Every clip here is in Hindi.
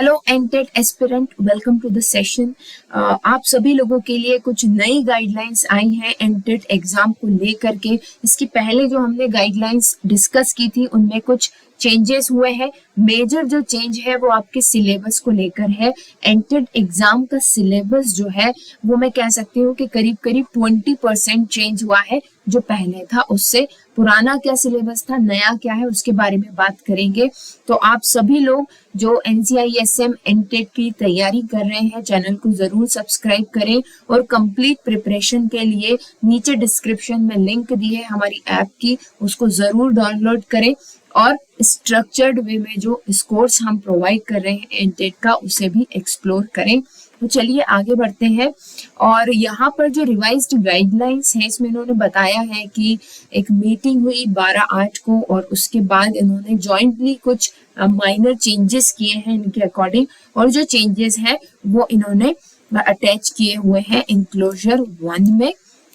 Hello NTET aspirant, welcome to the session. आप सभी लोगों के लिए कुछ नई गाइडलाइंस आई हैं एनटेट एग्जाम को लेकर के। इसकी पहले जो हमने गाइडलाइंस डिस्कस की थी उनमें कुछ चेंजेस हुए हैं। मेजर जो चेंज है वो आपके सिलेबस को लेकर है। एनटेट एग्जाम का सिलेबस जो है वो मैं कह सकती हूँ कि करीब करीब 20% चेंज हुआ है जो पहले था उससे। पुराना क्या सिलेबस था, नया क्या है, उसके बारे में बात करेंगे। तो आप सभी लोग जो NCISM एनटेट की तैयारी कर रहे हैं चैनल को जरूर सब्सक्राइब करें और कंप्लीट प्रिपरेशन के लिए नीचे डिस्क्रिप्शन में लिंक दी है हमारी ऐप की, उसको जरूर डाउनलोड करें और स्ट्रक्चर्ड वे में जो कोर्स हम प्रोवाइड कर रहे हैं एनटेट का उसे भी एक्सप्लोर करें। तो चलिए आगे बढ़ते हैं। और यहाँ पर जो रिवाइज्ड गाइडलाइंस हैं इसमें इन्होंने बताया है कि एक मीटिंग हुई 12/8 को और उसके बाद इन्होंने जॉइंटली कुछ माइनर चेंजेस किए हैं इनके अकॉर्डिंग, और जो चेंजेस हैं वो इन्होंने अटैच किए हुए हैं इंक्लोजर 1 में।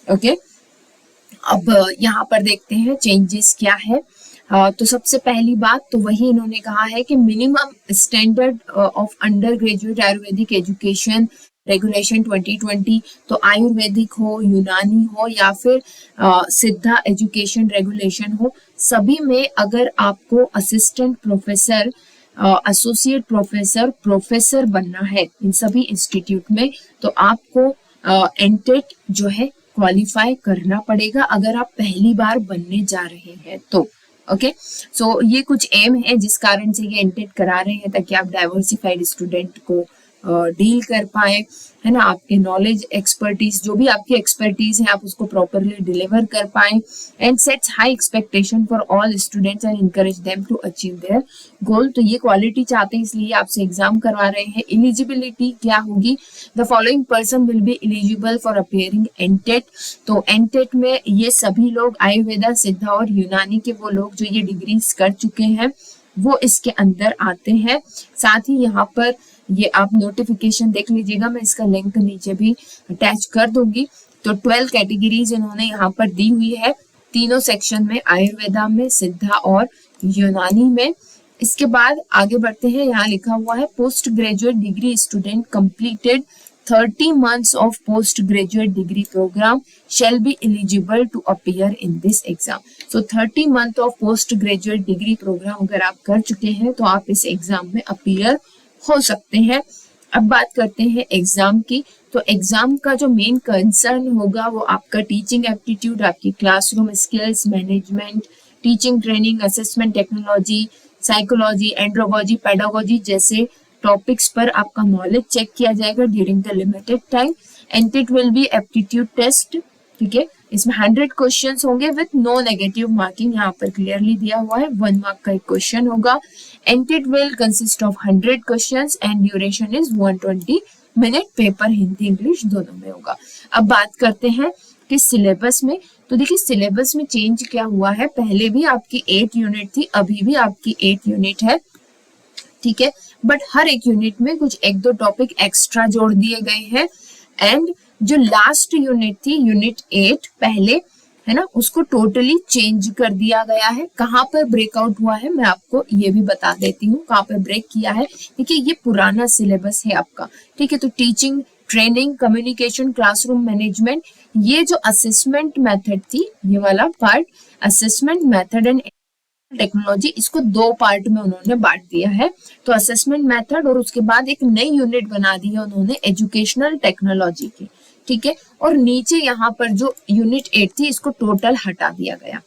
ओके, अब यहाँ पर देखते हैं चेंजेस क्या है। तो सबसे पहली बात तो वही इन्होंने कहा है कि minimum standard of under graduate Ayurvedic education regulation 2020, तो आयुर्वेदिक हो, यूनानी हो या फिर सिद्धा एजुकेशन रेगुलेशन हो, सभी में अगर आपको assistant professor, associate professor, professor बनना है इन सभी इंस्टीट्यूट में, तो आपको एनटेट जो है क्वालिफाई करना पड़ेगा अगर आप पहली बार बनने जा रहे हैं तो। ओके, सो ये कुछ एम है जिस कारण से ये एनटेट करा रहे हैं ताकि आप डाइवर्सिफाइड स्टूडेंट को डील कर पाए, है ना। आपके नॉलेज, एक्सपर्टीज, जो भी आपकी एक्सपर्टीज है आप उसको प्रॉपरली डिलीवर कर पाए। And sets high expectation for all students and encourage them to achieve their goal. तो ये क्वालिटी चाहते हैं इसलिए आपसे एग्जाम करवा रहे हैं। एलिजिबिलिटी क्या होगी, the following person will be eligible for appearing NTET. तो एनटेट में ये सभी लोग आयुर्वेदा, सिद्धा और यूनानी के वो लोग जो ये डिग्रीज कर चुके हैं वो इसके अंदर आते हैं। साथ ही यहाँ पर ये आप नोटिफिकेशन देख लीजिएगा, मैं इसका लिंक नीचे भी अटैच कर दूंगी। तो 12 कैटेगरीज इन्होंने यहाँ पर दी हुई है तीनों सेक्शन में, आयुर्वेदा में, सिद्धा और यूनानी में। इसके बाद आगे बढ़ते हैं, यहाँ लिखा हुआ है post graduate degree student completed 30 months of postgraduate degree program shall be eligible to appear in this exam. So 30 month of postgraduate degree program अगर आप कर चुके हैं तो आप इस एग्जाम में अपीयर हो सकते हैं। अब बात करते हैं एग्जाम की। तो एग्जाम का जो मेन कंसर्न होगा वो आपका टीचिंग एप्टीट्यूड, आपकी classroom skills, management, teaching training, assessment technology, psychology, andrology, pedagogy जैसे टॉपिक्स पर आपका नॉलेज चेक किया जाएगा during the limited time. And will be aptitude test, ठीक है। इसमें 100 क्वेश्चंस होंगे विद नो नेगेटिव मार्किंग, यहाँ पर क्लियरली दिया हुआ है 1 मार्क का एक क्वेश्चन होगा। NTET will consist of 100 questions and duration is 120 minute. Paper Hindi English दोनों में होगा। अब बात करते हैं कि सिलेबस में, तो देखिए सिलेबस में चेंज क्या हुआ है। पहले भी आपकी 8 यूनिट थी, अभी भी आपकी 8 यूनिट है, ठीक है, बट हर एक यूनिट में कुछ 1-2 टॉपिक एक्स्ट्रा जोड़ दिए गए हैं। एंड जो लास्ट यूनिट थी, यूनिट 8 पहले, है ना, उसको टोटली चेंज कर दिया गया है। कहाँ पर ब्रेकआउट हुआ है मैं आपको ये भी बता देती हूँ, कहाँ पर ब्रेक किया है। देखिए ये पुराना सिलेबस है आपका, ठीक है। तो teaching, training, communication, classroom management, ये जो असेसमेंट मेथड थी, ये वाला part assessment method and technology, इसको 2 पार्ट में उन्होंने बांट दिया है। तो असेसमेंट मेथड और उसके बाद एक नई यूनिट बना दी है उन्होंने एजुकेशनल टेक्नोलॉजी की, ठीक है। और नीचे यहाँ पर जो यूनिट 8 थी इसको टोटल हटा दिया गया,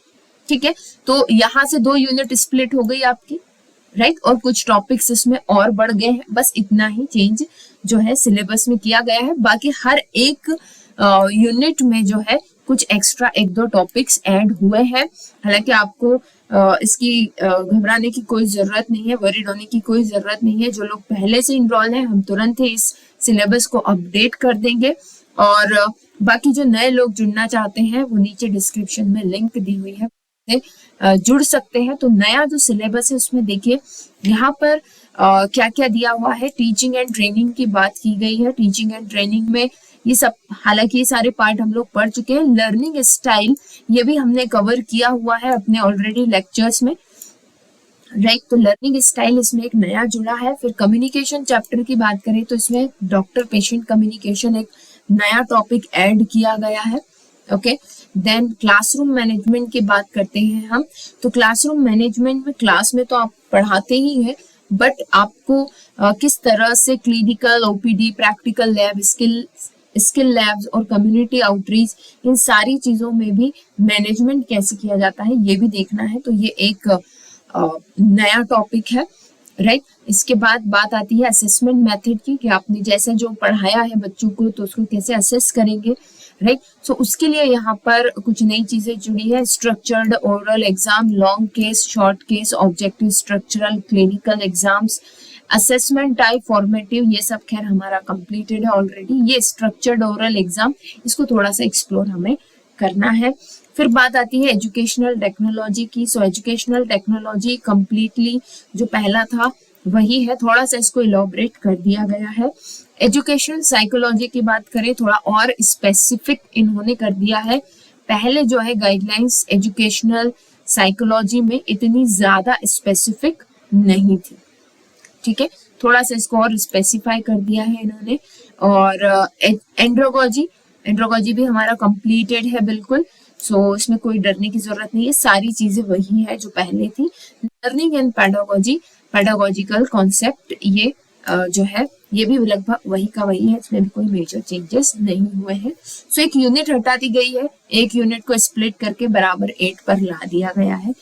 ठीक है। तो यहाँ से 2 यूनिट स्प्लिट हो गई आपकी, राइट, और कुछ टॉपिक्स इसमें और बढ़ गए हैं। बस इतना ही चेंज जो है सिलेबस में किया गया है। बाकी हर एक यूनिट में जो है कुछ एक्स्ट्रा 1-2 टॉपिक्स ऐड हुए हैं। हालांकि आपको इसकी घबराने की कोई जरूरत नहीं है, वरीड होने की कोई जरूरत नहीं है। जो लोग पहले से इनरोल हैं हम तुरंत ही इस सिलेबस को अपडेट कर देंगे, और बाकी जो नए लोग जुड़ना चाहते हैं वो नीचे डिस्क्रिप्शन में लिंक दी हुई है, जुड़ सकते हैं। तो नया जो सिलेबस है उसमें देखिए यहाँ पर क्या क्या दिया हुआ है। टीचिंग एंड ट्रेनिंग की बात की गई है। टीचिंग एंड ट्रेनिंग में ये सब, हालांकि ये सारे पार्ट हम लोग पढ़ चुके हैं। लर्निंग स्टाइल ये भी हमने कवर किया हुआ है अपने ऑलरेडी लेक्चर्स में। राइट। तो लर्निंग स्टाइल इसमें एक नया जुड़ा है। फिर कम्युनिकेशन चैप्टर की बात करें तो इसमें डॉक्टर पेशेंट कम्युनिकेशन एक नया टॉपिक ऐड किया गया है। ओके, देन क्लासरूम मैनेजमेंट की बात करते हैं हम। तो क्लासरूम मैनेजमेंट में क्लास में तो आप पढ़ाते ही हैं, बट आपको किस तरह से clinical, OPD, practical lab, skill labs और कम्युनिटी आउटरीच, इन सारी चीजों में भी मैनेजमेंट कैसे किया जाता है ये भी देखना है। तो ये एक नया टॉपिक है, राइट। इसके बाद बात आती है असेसमेंट मेथड की, कि आपने जैसे जो पढ़ाया है बच्चों को तो उसको कैसे असेस करेंगे, राइट। सो उसके लिए यहाँ पर कुछ नई चीजें जुड़ी है। Structured oral exam, long case, short case, objective, structural, clinical exams, assessment type, formative, ये सब खैर हमारा कंप्लीटेड है ऑलरेडी। ये स्ट्रक्चर्ड ओरल एग्जाम, इसको थोड़ा सा एक्सप्लोर हमें करना है। फिर बात आती है एजुकेशनल टेक्नोलॉजी की। सो एजुकेशनल टेक्नोलॉजी कंप्लीटली जो पहला था वही है, थोड़ा सा इसको इलॉबरेट कर दिया गया है। एजुकेशन साइकोलॉजी की बात करें, थोड़ा और स्पेसिफिक इन्होंने कर दिया है। पहले जो है गाइडलाइंस एजुकेशनल साइकोलॉजी में इतनी ज्यादा स्पेसिफिक नहीं थी, ठीक है, थोड़ा सा इसको और स्पेसिफाई कर दिया है इन्होंने। और एंड्रोलॉजी भी हमारा कंप्लीटेड है बिल्कुल। सो इसमें कोई डरने की जरूरत नहीं है, सारी चीजें वही है जो पहले थी। Learning and pedagogy, pedagogical concept, ये जो है ये भी लगभग वही का वही है, इसमें भी कोई मेजर चेंजेस नहीं हुए हैं। सो एक यूनिट हटा दी गई है, एक यूनिट को स्प्लिट करके बराबर 8 पर ला दिया गया है,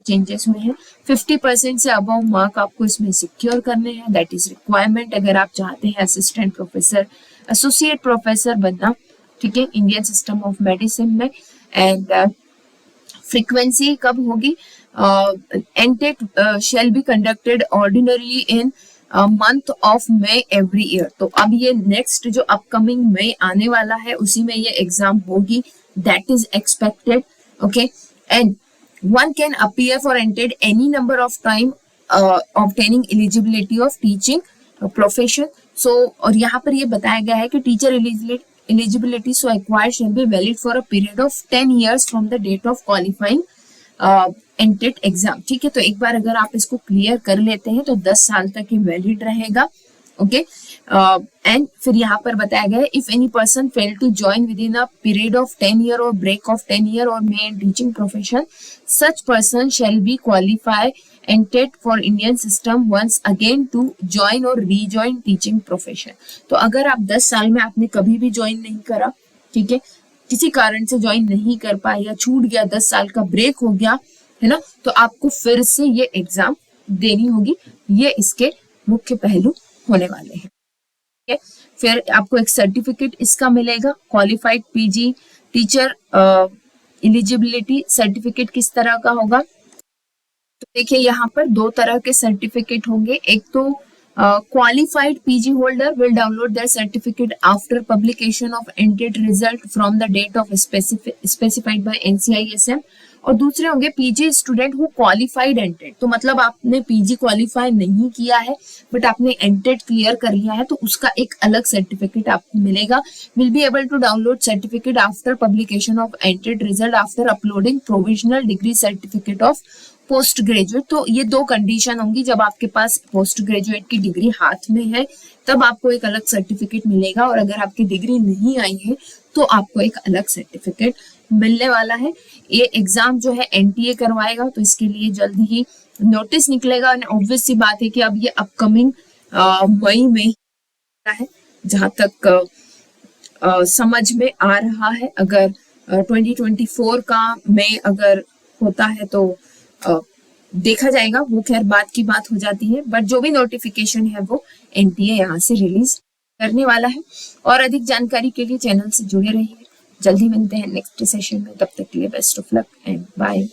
चेंजेस हुए हैं। 50% से अबव मार्क आपको इसमें सिक्योर करने हैं, दैट इज रिक्वायरमेंट अगर आप चाहते हैं असिस्टेंट प्रोफेसर, एसोसिएट प्रोफेसर बनना, ठीक है, इंडियन सिस्टम ऑफ मेडिसिन में। एंड फ्रीक्वेंसी कब होगी? NTET shall be conducted ordinarily in month of May every year. तो अब ये नेक्स्ट जो अपकमिंग मई आने वाला है उसी में ये एग्जाम होगी, that is expected. Okay, and one can appear for entered any number of time obtaining eligibility of teaching profession. So और यहाँ पर ये बताया गया है कि teacher eligibility so acquired shall be valid for a period of 10 years from the date of qualifying entered exam. ठीक है, तो एक बार अगर आप इसको क्लियर कर लेते हैं तो 10 साल तक ये वैलिड रहेगा। ओके, एंड फिर यहाँ पर बताया गया है if any person fail to join within a period of 10 year or break of 10 year or may in teaching profession, such person shall be qualify and TET for Indian system once again to join or rejoin teaching profession. तो अगर आप 10 साल में आपने कभी भी ज्वाइन नहीं करा, ठीक है, किसी कारण से ज्वाइन नहीं कर पाए या छूट गया, 10 साल का ब्रेक हो गया है ना, तो आपको फिर से ये एग्जाम देनी होगी। ये इसके मुख्य पहलू होने वाले हैं, ठीक है। फिर आपको एक सर्टिफिकेट इसका मिलेगा, qualified PG teacher eligibility certificate किस तरह का होगा? तो देखिए यहाँ पर 2 तरह के सर्टिफिकेट होंगे। एक तो qualified PG holder will download their certificate after publication of entered result from the date of specified by NCISM, और दूसरे होंगे पीजी स्टूडेंट हु क्वालिफाइड एंटेड। तो मतलब आपने पीजी क्वालिफाई नहीं किया है बट आपने एंटेड क्लियर कर लिया है, तो उसका एक अलग सर्टिफिकेट आपको मिलेगा। Will be able to download certificate after publication of एंटेड result after uploading provisional degree certificate of post graduate. तो ये 2 कंडीशन होंगी, जब आपके पास पोस्ट ग्रेजुएट की डिग्री हाथ में है तब आपको एक अलग सर्टिफिकेट मिलेगा, और अगर आपकी डिग्री नहीं आई है तो आपको एक अलग सर्टिफिकेट मिलने वाला है। ये एग्जाम जो है एनटीए करवाएगा, तो इसके लिए जल्द ही नोटिस निकलेगा। और ऑब्वियस सी बात है कि अब ये अपकमिंग मई में है, जहां तक समझ में आ रहा है। अगर 2024 का मई अगर होता है तो देखा जाएगा, वो खैर बात की बात हो जाती है, बट जो भी नोटिफिकेशन है वो एनटीए यहाँ से रिलीज करने वाला है। और अधिक जानकारी के लिए चैनल से जुड़े रहिए, जल्दी मिलते हैं नेक्स्ट सेशन में, तब तक के लिए best of luck and bye.